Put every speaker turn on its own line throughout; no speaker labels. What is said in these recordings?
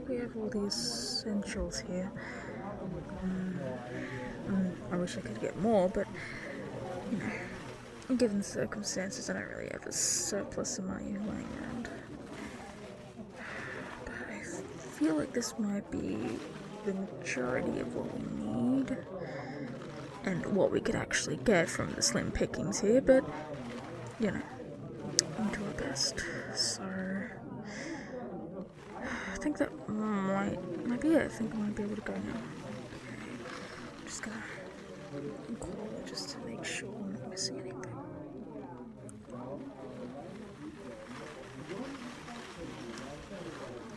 we have all these essentials here. I wish I could get more, but, you know, given the circumstances, I don't really have a surplus of money lying around. But I feel like this might be the majority of what we need, and what we could actually get from the slim pickings here, but, you know, we'll do our best. So, I think that might be it. I think I might be able to go now. Okay. I'm just gonna call it just to make sure I'm not missing anything.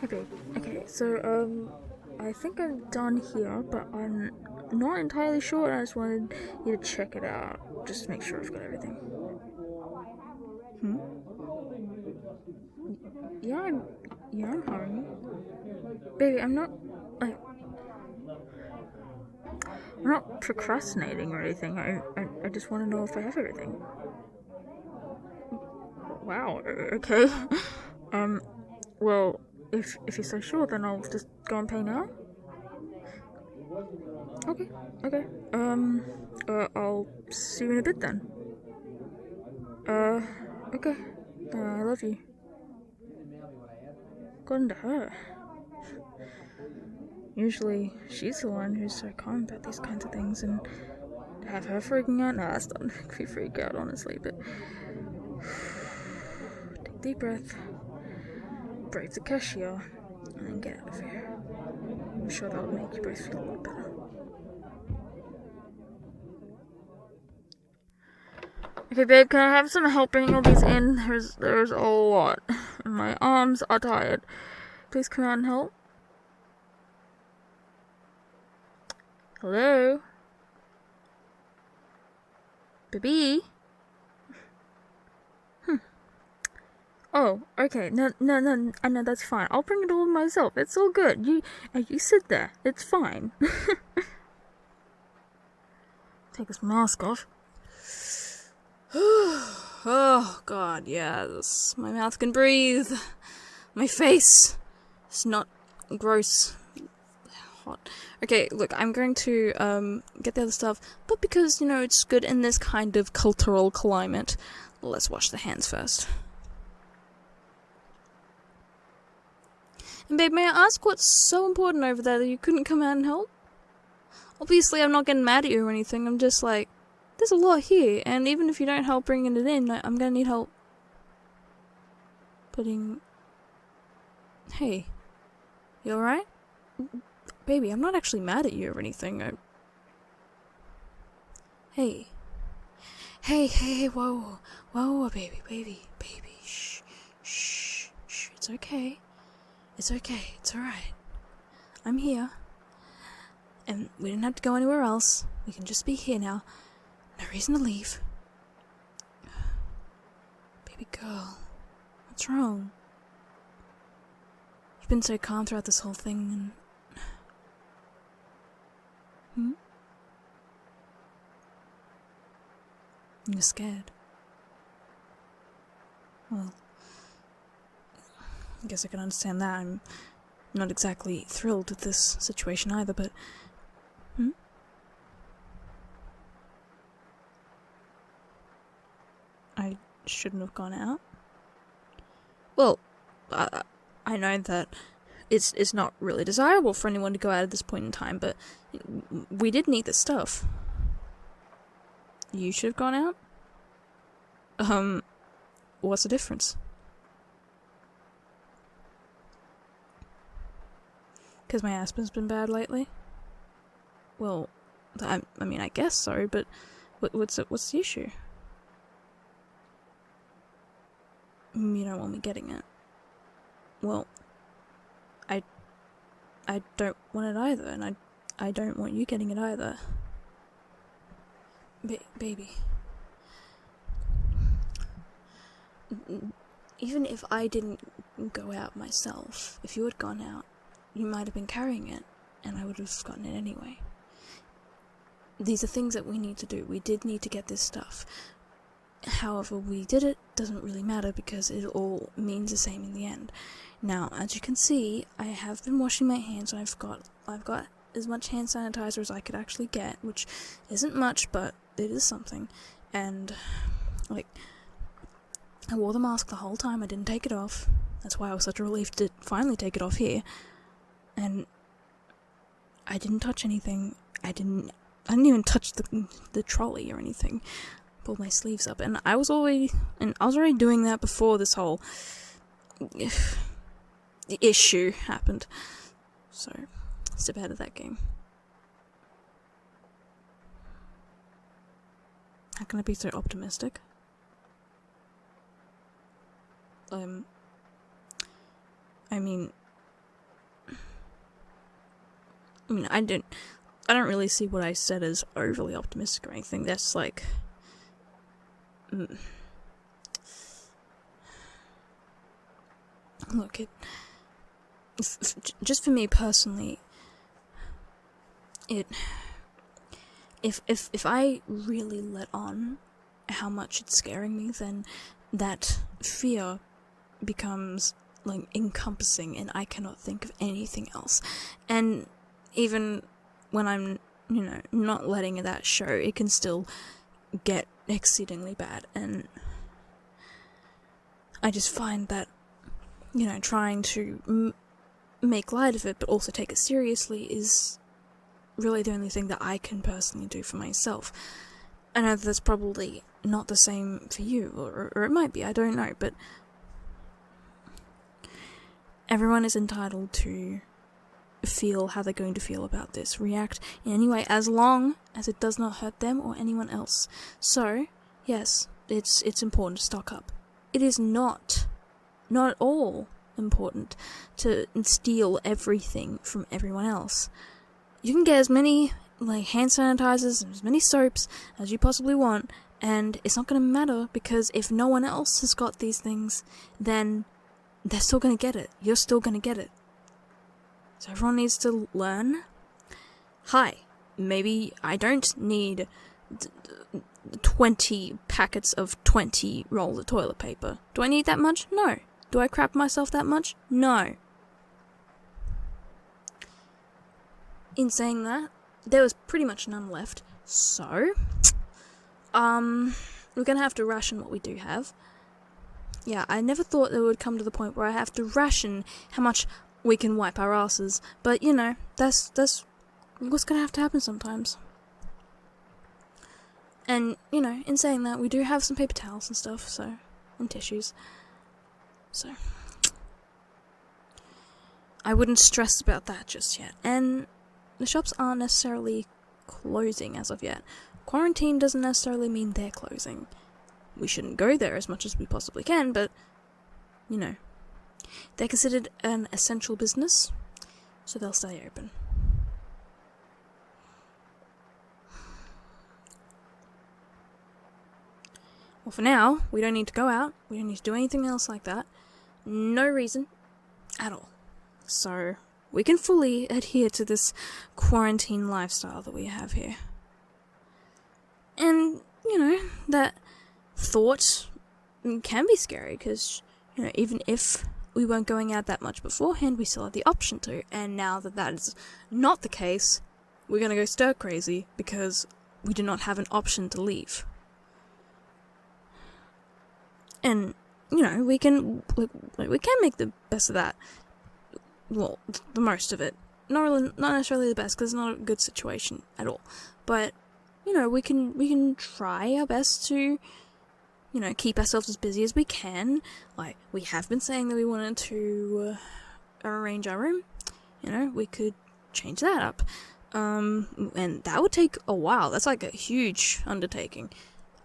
Hey babe. Okay, so I think I'm done here, but I'm not entirely sure, and I just wanted you to check it out, just to make sure I've got everything. Yeah, I'm hurrying. Baby, I'm not procrastinating or anything. I just want to know if I have everything. Wow, okay. Well, if you're so sure, then I'll just go and pay now. Okay. I'll see you in a bit then. Okay. I love you. According to her. Usually, she's the one who's so calm about these kinds of things, and to have her freaking out, nah, that's not make me freak out, honestly, but take a deep breath, brave the cashier, and then get out of here. I'm sure that'll make you both feel a lot better. Okay, babe, can I have some help bringing all these in? There's a lot, and my arms are tired. Please come out and help. Hello? Baby? Oh, okay. No, that's fine. I'll bring it all myself. It's all good. You sit there. It's fine. Take this mask off. Oh, God, yes. My mouth can breathe. My face is not gross. Hot. Okay, look, I'm going to get the other stuff, but because, it's good in this kind of cultural climate, let's wash the hands first. And babe, may I ask what's so important over there that you couldn't come out and help? Obviously, I'm not getting mad at you or anything, I'm just like, there's a lot here, and even if you don't help bringing it in, I'm gonna need help putting... Hey, you alright? Baby, I'm not actually mad at you or anything. Hey, whoa, baby, shh, it's okay, it's alright, I'm here, and we didn't have to go anywhere else, we can just be here now, no reason to leave. Baby girl, what's wrong? You've been so calm throughout this whole thing, and... You're scared. Well, I guess I can understand that. I'm not exactly thrilled with this situation either, but... I shouldn't have gone out? Well, I know that it's not really desirable for anyone to go out at this point in time, but we did need this stuff. You should have gone out? What's the difference? Because my asthma's been bad lately? Well, I mean, I guess so, but what's the issue? You don't want me getting it. Well, I don't want it either, and I don't want you getting it either. Baby. Even if I didn't go out myself, if you had gone out, you might have been carrying it, and I would have gotten it anyway. These are things that we need to do. We did need to get this stuff. However we did it doesn't really matter because it all means the same in the end. Now, as you can see, I have been washing my hands, and I've got as much hand sanitizer as I could actually get, which isn't much, but it is something. And, like, I wore the mask the whole time, I didn't take it off. That's why I was such a relief to finally take it off here. And I didn't touch anything. I didn't even touch the trolley or anything. Pulled my sleeves up, and I was already doing that before this whole issue happened. So, step ahead of that game. How can I be so optimistic? I mean, I don't really see what I said as overly optimistic or anything. That's like, look, just for me personally, if I really let on how much it's scaring me, then that fear becomes like encompassing, and I cannot think of anything else. And even when I'm, not letting that show, it can still get exceedingly bad. And I just find that, trying to make light of it but also take it seriously is really the only thing that I can personally do for myself. I know that's probably not the same for you, or it might be, I don't know, but everyone is entitled to feel how they're going to feel about this, react in any way, as long as it does not hurt them or anyone else. So, yes, it's important to stock up. It is not at all important to steal everything from everyone else. You can get as many hand sanitizers and as many soaps as you possibly want, and it's not going to matter, because if no one else has got these things, then they're still going to get it. You're still going to get it. So everyone needs to learn, hi, maybe I don't need 20 packets of 20 rolls of toilet paper. Do I need that much? No. Do I crap myself that much? No. In saying that, there was pretty much none left, so we're gonna have to ration what we do have. Yeah, I never thought it would come to the point where I have to ration how much we can wipe our asses, but that's what's gonna have to happen sometimes. And in saying that, we do have some paper towels and stuff, and tissues, so I wouldn't stress about that just yet. And the shops aren't necessarily closing as of yet. Quarantine doesn't necessarily mean they're closing. We shouldn't go there as much as we possibly can, but, they're considered an essential business, so they'll stay open. Well, for now, we don't need to go out, we don't need to do anything else like that. No reason at all. So, we can fully adhere to this quarantine lifestyle that we have here. And, that thought can be scary, because, even if we weren't going out that much beforehand, we still had the option to. And now that is not the case, we're going to go stir crazy, because we do not have an option to leave. And, we can make the best of that. Well, the most of it. Not necessarily the best, because it's not a good situation at all. But, we can try our best to, keep ourselves as busy as we can. Like, we have been saying that we wanted to arrange our room. We could change that up. And that would take a while. That's like a huge undertaking.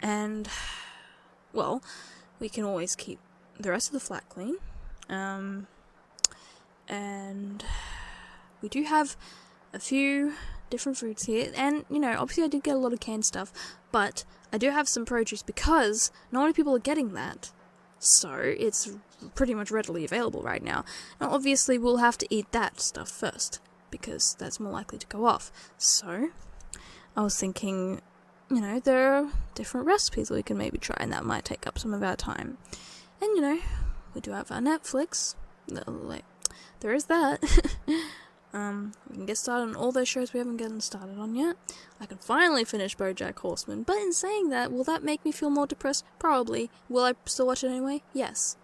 And, well, we can always keep the rest of the flat clean. And we do have a few different fruits here, and obviously I did get a lot of canned stuff, but I do have some produce, because not many people are getting that, so it's pretty much readily available right now. Now obviously we'll have to eat that stuff first, because that's more likely to go off. So I was thinking, there are different recipes that we can maybe try, and that might take up some of our time. And we do have our Netflix, like, there is that. We can get started on all those shows we haven't gotten started on yet. I can finally finish BoJack Horseman, but in saying that, will that make me feel more depressed? Probably. Will I still watch it anyway? Yes.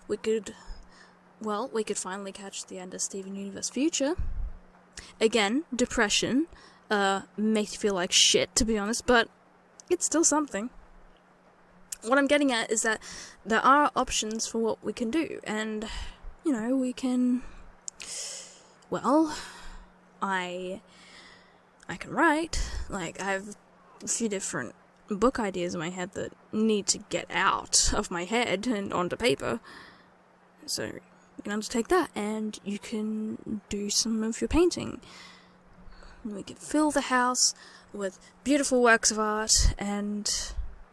We could finally catch the end of Steven Universe Future. Again, depression, makes you feel like shit, to be honest, but it's still something. What I'm getting at is that there are options for what we can do, and, we can... Well, I can write. Like, I have a few different book ideas in my head that need to get out of my head and onto paper. So, you can undertake that, and you can do some of your painting. We can fill the house with beautiful works of art, and,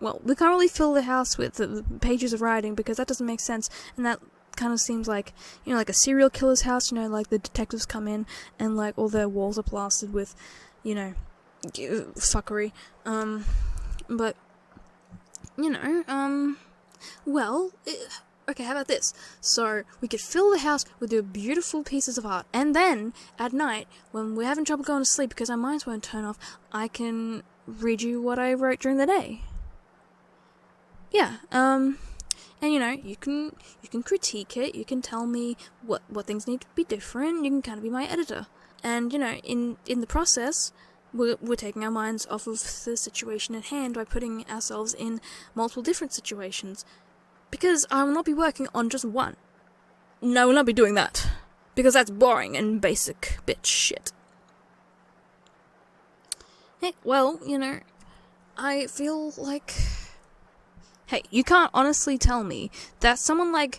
well, we can't really fill the house with the pages of writing, because that doesn't make sense, and that kind of seems like, like a serial killer's house, like the detectives come in and like all their walls are plastered with, fuckery. But, okay, how about this? So, we could fill the house with the beautiful pieces of art, and then, at night, when we're having trouble going to sleep because our minds won't turn off, I can read you what I wrote during the day. Yeah, and you can critique it, you can tell me what things need to be different, you can kind of be my editor. And, in the process, we're taking our minds off of the situation at hand by putting ourselves in multiple different situations. Because I will not be working on just one. No, I will not be doing that. Because that's boring and basic bitch shit. Hey, well, I feel like... Hey, you can't honestly tell me that someone like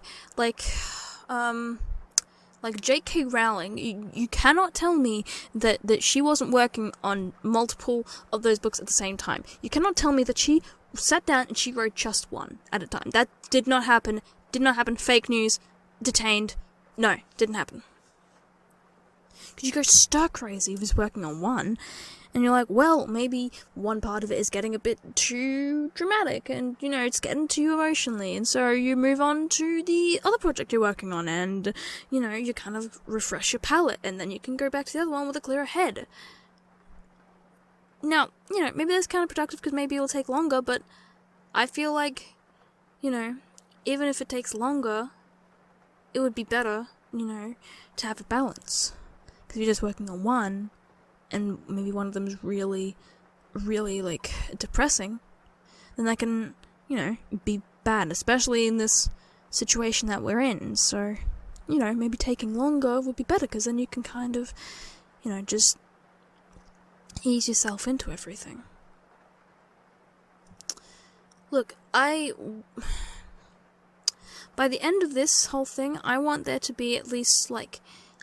J.K. Rowling, you cannot tell me that she wasn't working on multiple of those books at the same time. You cannot tell me that she sat down and she wrote just one at a time. That did not happen. Did not happen. Fake news. Detained. No, didn't happen. Because you go stir crazy if he's working on one. And you're like, well, maybe one part of it is getting a bit too dramatic, and, it's getting to you emotionally, and so you move on to the other project you're working on, and, you kind of refresh your palette, and then you can go back to the other one with a clearer head. Now, maybe that's kind of productive because maybe it'll take longer, but I feel like, even if it takes longer, it would be better, to have a balance. Because if you're just working on one, and maybe one of them is really, really, depressing, then that can, be bad, especially in this situation that we're in. So, maybe taking longer would be better, because then you can kind of, just ease yourself into everything. Look, by the end of this whole thing, I want there to be at least,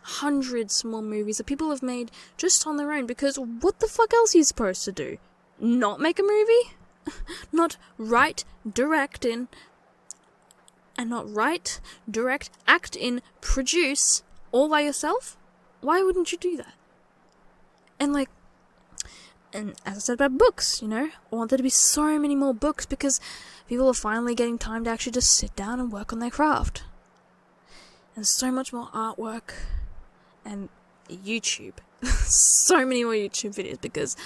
hundreds more movies that people have made just on their own, because what the fuck else are you supposed to do? Not make a movie? Not write, direct in, and not write, direct, act in, produce, all by yourself? Why wouldn't you do that? And and as I said about books, I want there to be so many more books, because people are finally getting time to actually just sit down and work on their craft. And so much more artwork. And YouTube. So many more YouTube videos, because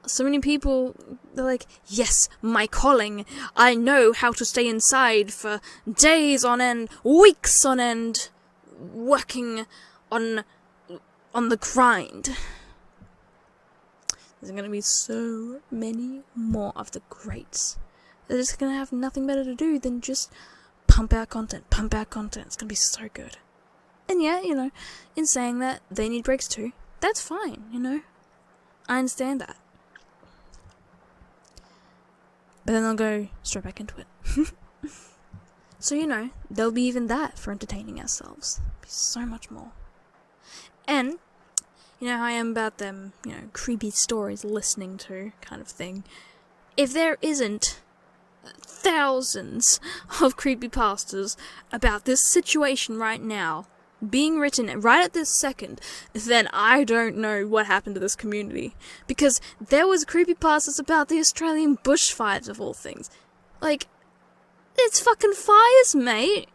so many people, they're like, yes, my calling. I know how to stay inside for days on end, weeks on end, working on the grind. There's going to be so many more of the greats. They're just going to have nothing better to do than just pump out content. It's going to be so good. And yeah, in saying that, they need breaks too. That's fine, I understand that. But then they'll go straight back into it. So, there'll be even that for entertaining ourselves. There'll be so much more. And, how I am about them, creepy stories listening to kind of thing. If there isn't thousands of creepypastas about this situation right now, being written right at this second, then I don't know what happened to this community. Because there was creepypastas about the Australian bushfires of all things. It's fucking fires, mate.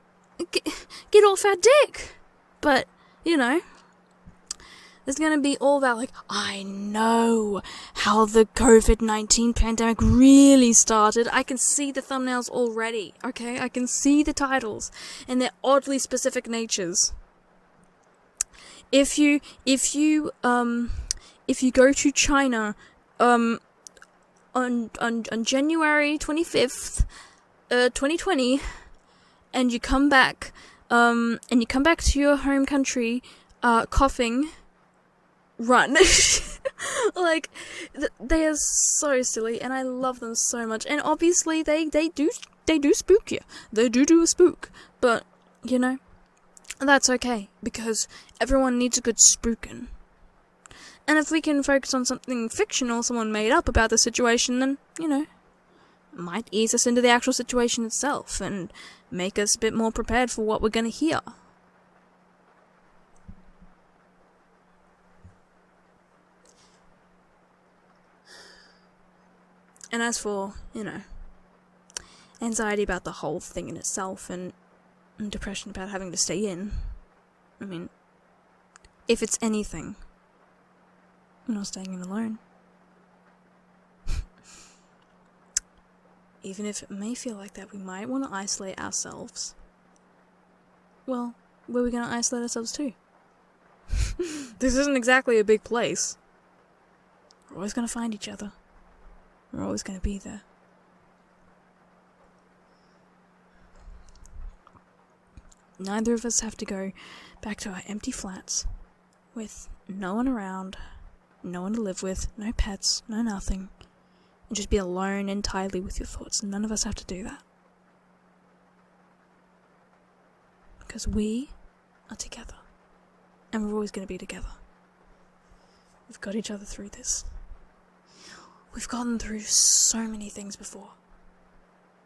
get off our dick. But, you know, there's gonna be all that, like, I know how the COVID-19 pandemic really started. I can see the thumbnails already, okay? I can see the titles and their oddly specific natures. If you go to China, on January 25th, 2020, and you come back to your home country, coughing, run. Like, they are so silly, and I love them so much. And obviously, they do spook you. They do a spook, but you know, that's okay because everyone needs a good spooking. And if we can focus on something fictional someone made up about the situation, then you know, it might ease us into the actual situation itself and make us a bit more prepared for what we're gonna hear. And as for, you know, anxiety about the whole thing in itself and depression about having to stay in, I mean, if it's anything, I'm not staying in alone. Even if it may feel like that, we might want to isolate ourselves. Well, where are we going to isolate ourselves to? This isn't exactly a big place. We're always going to find each other. We're always going to be there. Neither of us have to go back to our empty flats with no one around, no one to live with, no pets, no nothing, and just be alone entirely with your thoughts. None of us have to do that. Because we are together. And we're always going to be together. We've got each other through this. We've gotten through so many things before.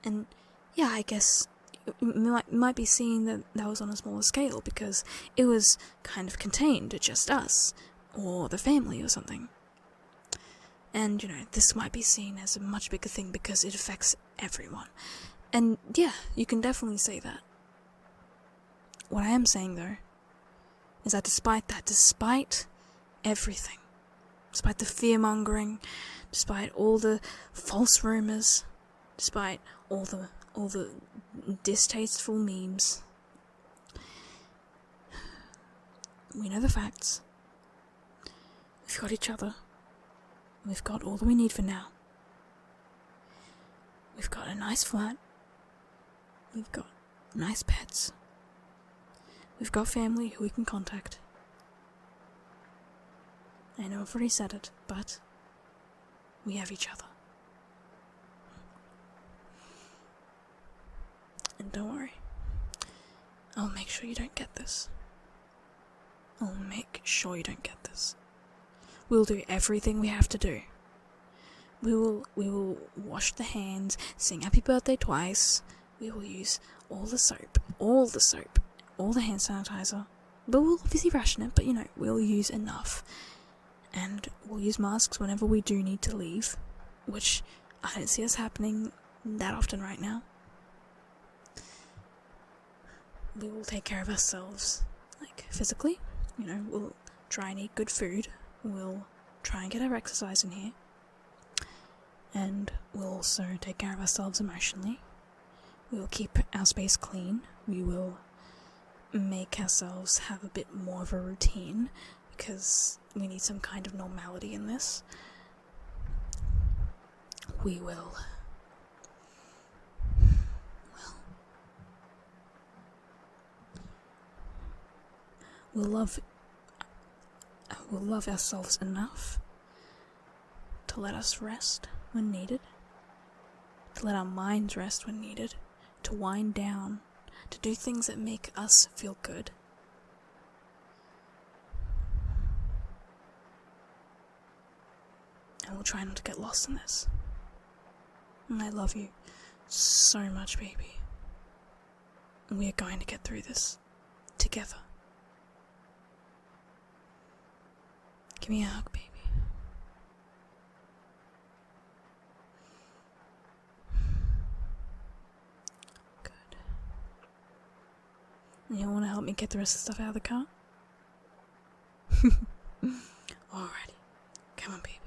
And yeah, I guess you might be seeing that was on a smaller scale because it was kind of contained to just us or the family or something. And, you know, this might be seen as a much bigger thing because it affects everyone. And yeah, you can definitely say that. What I am saying, though, is that despite everything, despite the fear-mongering, despite all the false rumors, despite all the distasteful memes, we know the facts. We've got each other. We've got all that we need for now. We've got a nice flat. We've got nice pets. We've got family who we can contact. I know I've already said it, but we have each other. And don't worry. I'll make sure you don't get this. I'll make sure you don't get this. We'll do everything we have to do. We will wash the hands, sing happy birthday twice. We will use all the soap, all the hand sanitizer. But we'll obviously ration it, but you know, we'll use enough. And we'll use masks whenever we do need to leave, which I don't see us happening that often right now. We will take care of ourselves, like physically. You know, we'll try and eat good food. We'll try and get our exercise in here. And we'll also take care of ourselves emotionally. We'll keep our space clean. We will make ourselves have a bit more of a routine because we need some kind of normality in this. We'll love ourselves enough to let us rest when needed, to let our minds rest when needed, to wind down, to do things that make us feel good. And we'll try not to get lost in this. And I love you so much, baby. And we are going to get through this together. Give me a hug, baby. Good. You want to help me get the rest of the stuff out of the car? Alrighty. Come on, baby.